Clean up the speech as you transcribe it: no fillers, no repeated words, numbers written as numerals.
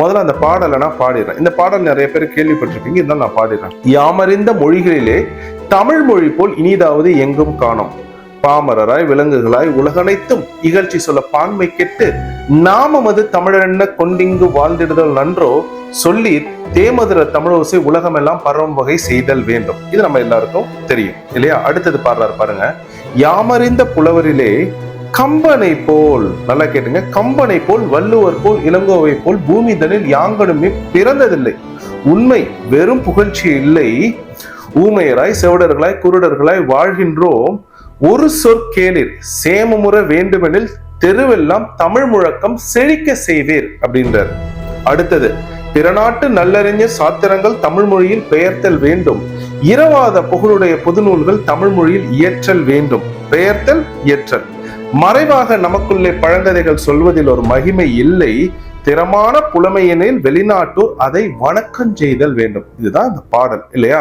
முதல்ல அந்த பாடலை நான் பாடிடுறேன். இந்த பாடல் நிறைய பேர் கேள்விப்பட்டிருப்பீங்க, இருந்தாலும் நான் பாடிடுறேன். யாமறிந்த மொழிகளிலே தமிழ் மொழி போல் இனிதாவது எங்கும் காணோம். பாமரராய் விலங்குகளாய் உலகனைத்தும் இகழ்ச்சி சொல்ல பான்மை கெட்டு நாமமது தமிழென்ன கொண்டிங்கு வாழ்ந்திடுதல் நன்றோ சொல்லீர் தேமதுர தமிழோசை உலகமெல்லாம் பரவும் வகை செய்தல் வேண்டும். இது நம்ம எல்லாருக்கும் தெரியும் இல்லையா? அடுத்தது பாடுறாரு பாருங்க. யாமறிந்த புலவரிலே கம்பனை போல், நல்லா கேட்டுங்க, கம்பனை போல் வள்ளுவர் போல் இளங்கோவை போல் பூமி தனில் யாங்கனுமே பிறந்ததில்லை. உண்மை வெறும் புகழ்ச்சி இல்லை. ஊமையராய் செவடர்களாய் குருடர்களாய் வாழ்கின்றோம். ஒரு சொற்கேளிர் சேமமுற வேண்டுமெனில் தெருவெல்லாம் தமிழ் முழக்கம் செழிக்க செய்வீர் அப்படின்றார். அடுத்தது, பிறநாட்டு நல்லறிஞர் சாத்திரங்கள் தமிழ் மொழியில் பெயர்த்தல் வேண்டும். இரவாத புகழுடைய பொதுநூல்கள் தமிழ் மொழியில் இயற்றல் வேண்டும். பெயர்த்தல் இயற்றல். மறைவாக நமக்குள்ளே பழங்கதைகள் சொல்வதில் ஒரு மகிமை இல்லை. திறமான புலமையெனில் வெளிநாட்டோர் அதை வணக்கம் செய்தல் வேண்டும். இதுதான் இந்த பாடல் இல்லையா?